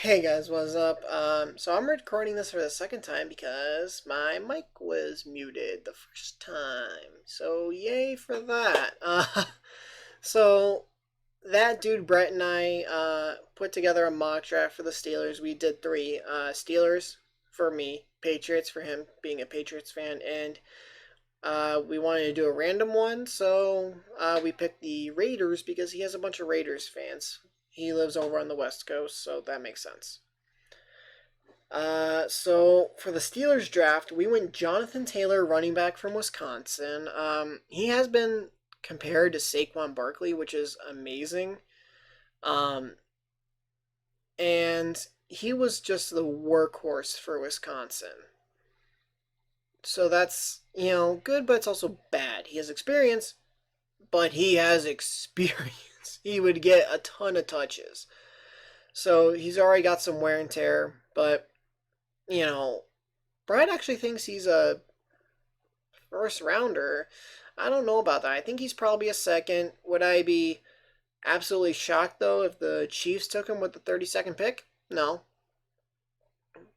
Hey guys, what's up? So I'm recording this for the second time because my mic was muted the first time. So yay for that. So that dude Brett and I put together a mock draft for the Steelers. We did three. Steelers for me, Patriots for him being a Patriots fan, and we wanted to do a random one. So we picked the Raiders because he has a bunch of Raiders fans. He lives over on the West Coast, so that makes sense. So for the Steelers draft, we went Jonathan Taylor, running back from Wisconsin. He has been compared to Saquon Barkley, which is amazing. Um, and he was just the workhorse for Wisconsin. So that's, good, but it's also bad. He has experience, but he has experience. He would get a ton of touches. So he's already got some wear and tear, but, you know, Brad actually thinks he's a first rounder. I don't know about that. I think he's probably a second. Would I be absolutely shocked though if the Chiefs took him with the 32nd pick? No.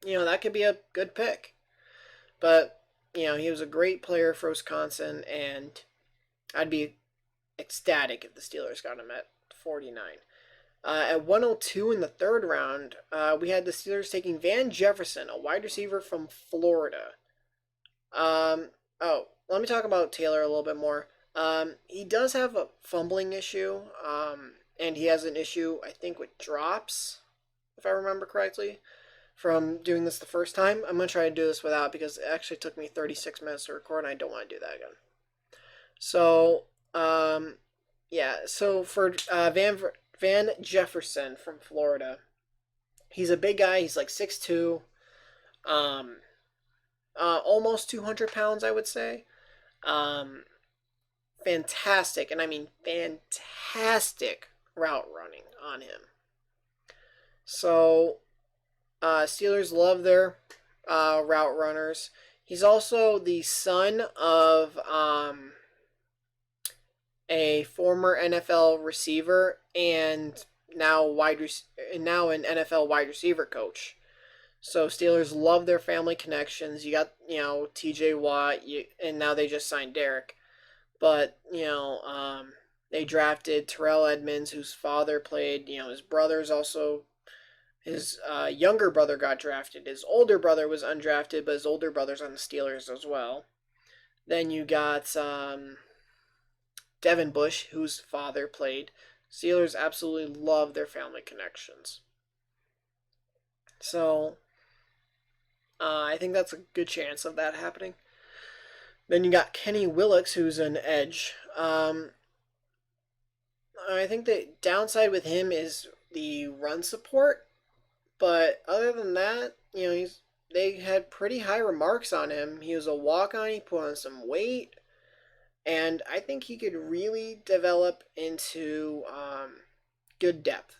That could be a good pick. But, he was a great player for Wisconsin, and I'd be ecstatic if the Steelers got him at 49. At 102 in the third round, we had the Steelers taking Van Jefferson, a wide receiver from Florida. Let me talk about Taylor a little bit more. He does have a fumbling issue, and he has an issue, I think, with drops, if I remember correctly, from doing this the first time. I'm going to try to do this without because it actually took me 36 minutes to record, and I don't want to do that again. So, yeah, so for Van Jefferson from Florida, he's a big guy. He's like 6'2", almost 200 pounds, I would say. Um, Fantastic, and I mean fantastic route running on him. So, Steelers love their route runners. He's also the son of a former NFL receiver and now an NFL wide receiver coach. So Steelers love their family connections. You got T.J. Watt, and now they just signed Derek. But they drafted Terrell Edmonds, whose father played. His brother's also his younger brother got drafted. His older brother was undrafted, but his older brother's on the Steelers as well. Then you got Devin Bush, whose father played. Steelers absolutely love their family connections. So I think that's a good chance of that happening. Then you got Kenny Willix, who's an edge. I think the downside with him is the run support, but other than that, they had pretty high remarks on him. He was a walk-on. He put on some weight, and I think he could really develop into good depth,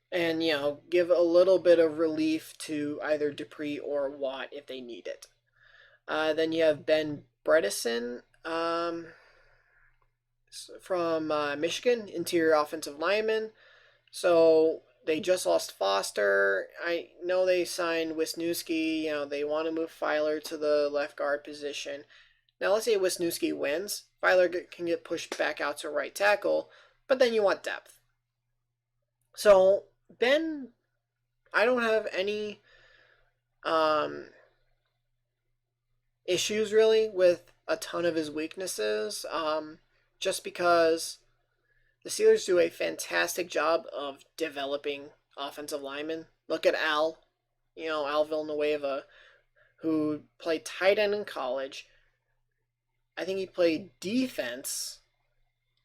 and give a little bit of relief to either Dupree or Watt if they need it. Then you have Ben Bredesen from Michigan, interior offensive lineman. So they just lost Foster. I know they signed Wisniewski. They want to move Filer to the left guard position. Now let's say Wisniewski wins. Filer can get pushed back out to right tackle, but then you want depth. So Ben, I don't have any issues really with a ton of his weaknesses, just because the Steelers do a fantastic job of developing offensive linemen. Look at Al Villanueva, who played tight end in college. I think he played defense,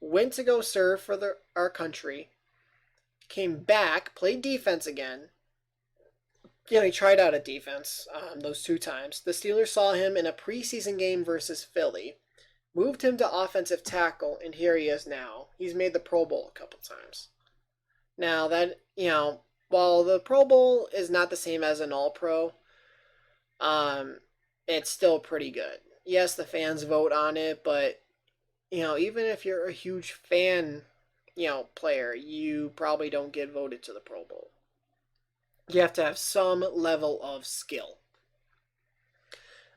went to go serve for our country, came back, played defense again. He tried out at defense those two times. The Steelers saw him in a preseason game versus Philly, moved him to offensive tackle, and here he is now. He's made the Pro Bowl a couple times. Now that, while the Pro Bowl is not the same as an All-Pro, it's still pretty good. Yes, the fans vote on it, but, even if you're a huge fan player, you probably don't get voted to the Pro Bowl. You have to have some level of skill.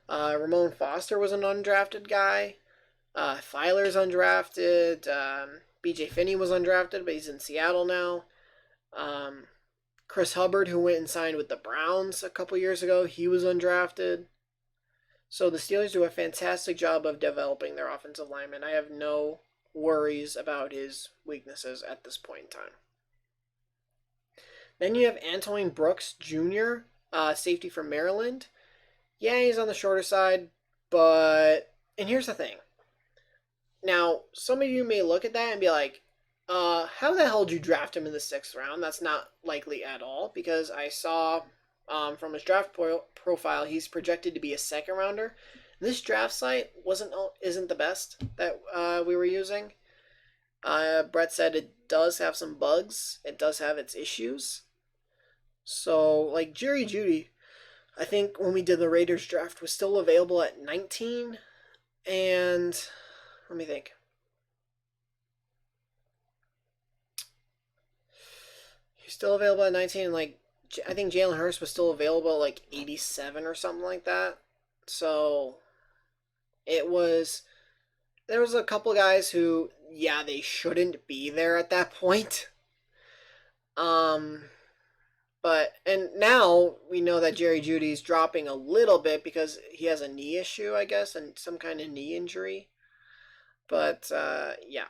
Ramon Foster was an undrafted guy. Filer's undrafted. BJ Finney was undrafted, but he's in Seattle now. Chris Hubbard, who went and signed with the Browns a couple years ago, he was undrafted. So the Steelers do a fantastic job of developing their offensive lineman. I have no worries about his weaknesses at this point in time. Then you have Antoine Brooks Jr., safety from Maryland. Yeah, he's on the shorter side, but... And here's the thing. Now, some of you may look at that and be like, how the hell did you draft him in the 6th round? That's not likely at all, because I saw from his draft profile, he's projected to be a 2nd rounder. This draft site isn't the best that we were using. Brett said it does have some bugs. It does have its issues. So, like Jerry Jeudy, I think when we did the Raiders draft, was still available at 19. And let me think. He's still available at 19. And I think Jalen Hurts was still available at like 87 or something like that. So there was a couple guys who, yeah, they shouldn't be there at that point. And now we know that Jerry Jeudy's dropping a little bit because he has a knee issue, I guess, and some kind of knee injury. But, yeah.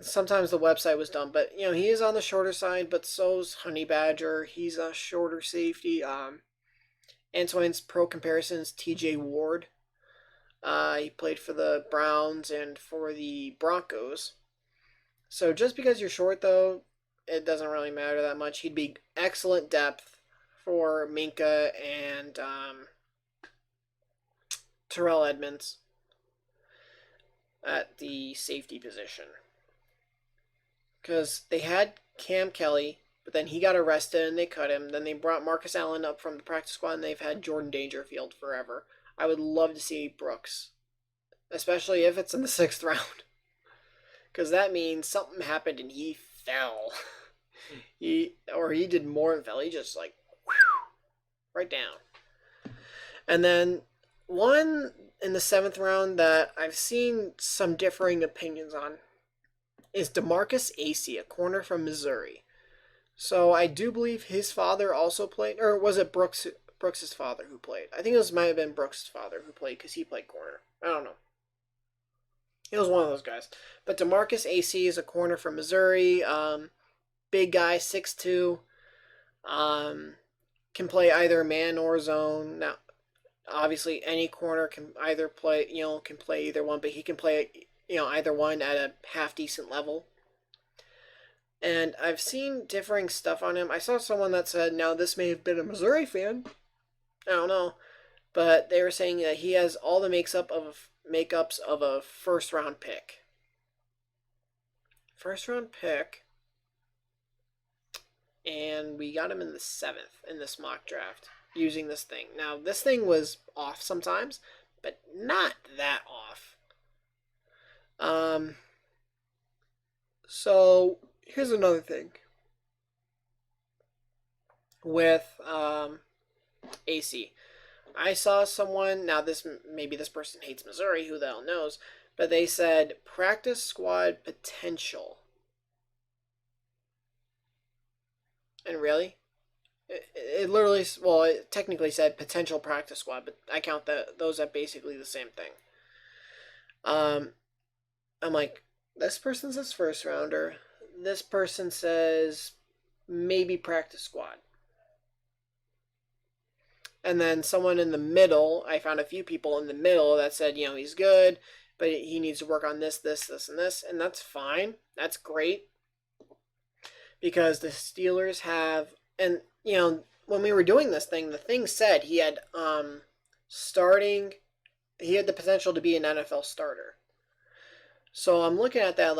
Sometimes the website was dumb, but, he is on the shorter side, but so's Honey Badger. He's a shorter safety. Antoine's pro comparisons, TJ Ward. He played for the Browns and for the Broncos. So just because you're short, though, it doesn't really matter that much. He'd be excellent depth for Minka and Terrell Edmonds at the safety position. Because they had Cam Kelly, but then he got arrested and they cut him. Then they brought Marcus Allen up from the practice squad and they've had Jordan Dangerfield forever. I would love to see Brooks, especially if it's in the 6th round. Because that means something happened and he fell. He did more than fell. He just right down. And then one in the 7th round that I've seen some differing opinions on is DeMarcus Acey, a corner from Missouri. So I do believe his father also played, or was it Brooks' father who played? I think it might have been Brooks' father who played because he played corner. I don't know. It was one of those guys. But DeMarcus Acey is a corner from Missouri. Big guy, 6'2". Can play either man or zone. Now, obviously, any corner can either play, can play either one, but he can play, either one at a half-decent level. And I've seen differing stuff on him. I saw someone that said, now this may have been a Missouri fan. I don't know. But they were saying that he has all the makeups of a first-round pick. First-round pick. And we got him in the 7th in this mock draft using this thing. Now, this thing was off sometimes, but not that off. So, here's another thing. With Acey. I saw someone, now maybe this person hates Missouri, who the hell knows, but they said practice squad potential. And really? It literally, well, it technically said potential practice squad, but I count those as basically the same thing. I'm like, this person says first rounder. This person says maybe practice squad. And then someone in the middle, I found a few people in the middle that said, he's good, but he needs to work on this, and this. And that's fine. That's great. Because the Steelers have, and, when we were doing this thing, the thing said he had he had the potential to be an NFL starter. So I'm looking at that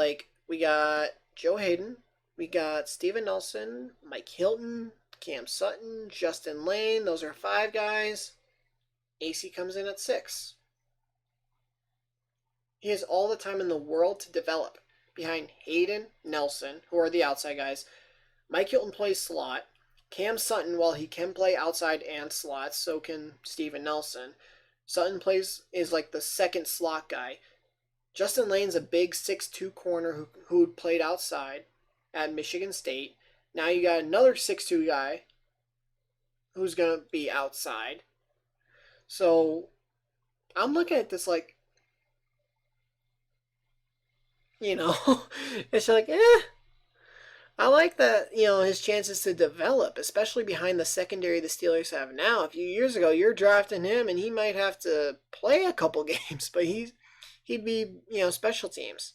we got Joe Hayden, we got Steven Nelson, Mike Hilton, Cam Sutton, Justin Lane. Those are 5 guys. Acey comes in at 6. He has all the time in the world to develop behind Hayden, Nelson, who are the outside guys. Mike Hilton plays slot. Cam Sutton, while he can play outside and slot, so can Steven Nelson. Sutton is like the second slot guy. Justin Lane's a big 6'2 corner who played outside at Michigan State. Now you got another 6'2 guy who's going to be outside. So I'm looking at this like, it's like, I like that, his chances to develop, especially behind the secondary the Steelers have now. A few years ago, you're drafting him, and he might have to play a couple games, but he'd be, special teams.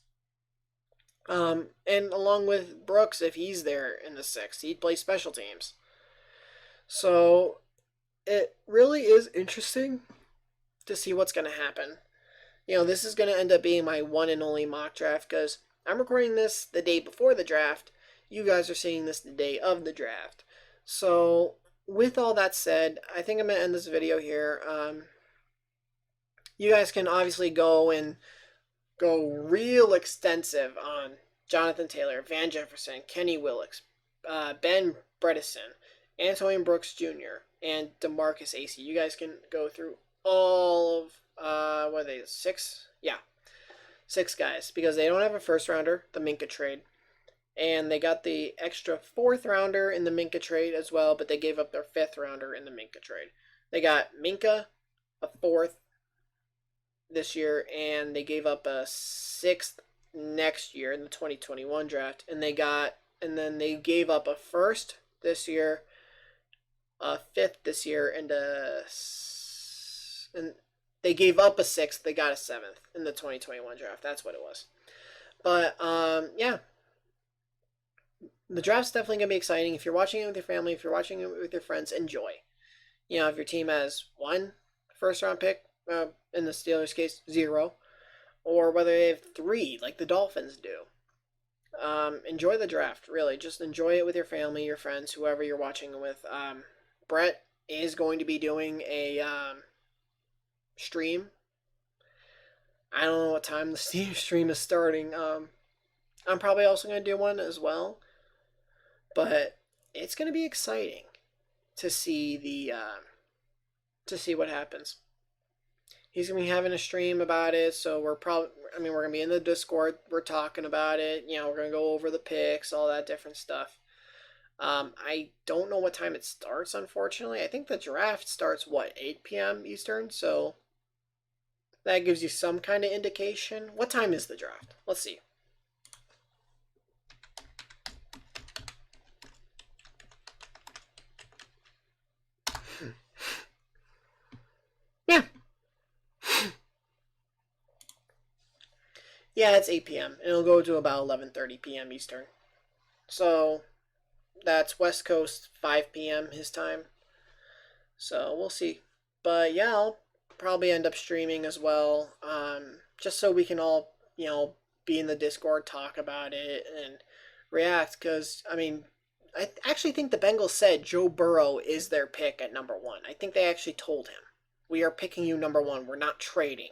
And along with Brooks, if he's there in the sixth, he'd play special teams. So it really is interesting to see what's going to happen. This is going to end up being my one and only mock draft because I'm recording this the day before the draft. You guys are seeing this the day of the draft. So with all that said, I think I'm going to end this video here. You guys can obviously go real extensive on Jonathan Taylor, Van Jefferson, Kenny Willix, Ben Bredesen, Antonio Brooks Jr., and DeMarcus Acey. You guys can go through all of, what are they, 6? Yeah, 6 guys, because they don't have a first rounder, the Minkah trade. And they got the extra 4th rounder in the Minkah trade as well, but they gave up their 5th rounder in the Minkah trade. They got Minkah, a 4th this year, and they gave up a 6th next year in the 2021 draft. And then they gave up a 1st this year, a 5th this year, and they gave up a 6th. They got a 7th in the 2021 draft. That's what it was. But yeah. The draft's definitely going to be exciting. If you're watching it with your family, if you're watching it with your friends, enjoy. If your team has 1 first-round pick, in the Steelers' case, 0, or whether they have 3, like the Dolphins do. Enjoy the draft, really. Just enjoy it with your family, your friends, whoever you're watching it with. Brett is going to be doing a stream. I don't know what time the stream is starting. I'm probably also going to do one as well. But it's going to be exciting to see what happens. He's going to be having a stream about it, so we're going to be in the Discord, we're talking about it, we're going to go over the picks, all that different stuff. I don't know what time it starts, unfortunately. I think the draft starts, 8 p.m. Eastern, so that gives you some kind of indication. What time is the draft? Let's see. Yeah. Yeah, it's 8 p.m. It'll go to about 11:30 p.m. Eastern. So that's West Coast 5 p.m. his time. So we'll see. But yeah, I'll probably end up streaming as well. Just so we can all, be in the Discord, talk about it, and react. Because, I actually think the Bengals said Joe Burrow is their pick at number 1. I think they actually told him, we are picking you number 1. We're not trading.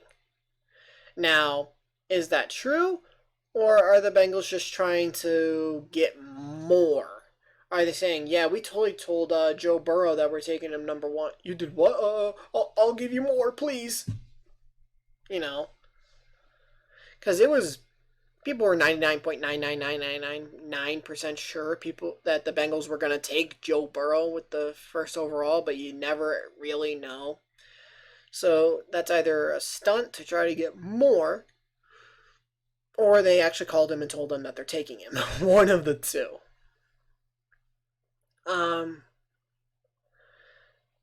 Now, is that true? Or are the Bengals just trying to get more? Are they saying, yeah, we totally told Joe Burrow that we're taking him number 1. You did what? I'll give you more, please. Because people were 99.99999% sure that the Bengals were going to take Joe Burrow with the first overall, but you never really know. So that's either a stunt to try to get more, or they actually called him and told him that they're taking him. One of the two.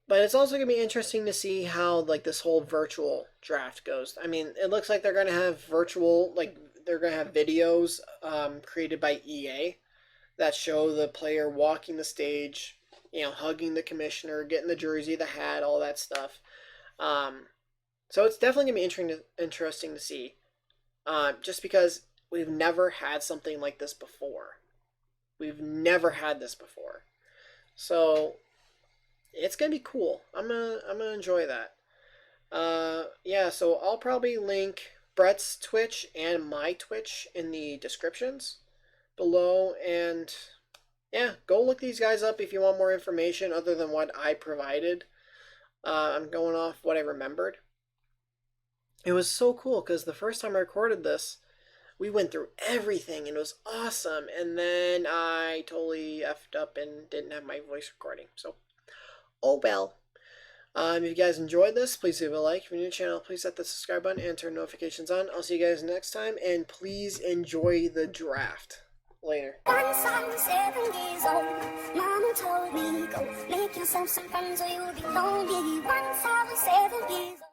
But it's also going to be interesting to see how, this whole virtual draft goes. It looks like they're going to have they're going to have videos created by EA that show the player walking the stage, hugging the commissioner, getting the jersey, the hat, all that stuff. So it's definitely going to be interesting to see. Just because we've never had something like this before. We've never had this before. So it's going to be cool. I'm gonna enjoy that. Yeah, so I'll probably link Brett's Twitch and my Twitch in the descriptions below. And yeah, go look these guys up if you want more information other than what I provided. I'm going off what I remembered. It was so cool because the first time I recorded this, we went through everything and it was awesome. And then I totally effed up and didn't have my voice recording. So, oh well. If you guys enjoyed this, please leave a like. If you're new to the channel, please hit the subscribe button and turn notifications on. I'll see you guys next time, and please enjoy the draft. Later. Once I was 7 years old, Mama told me, go make yourself some friends or you'll be lonely. Once I was 7 years old.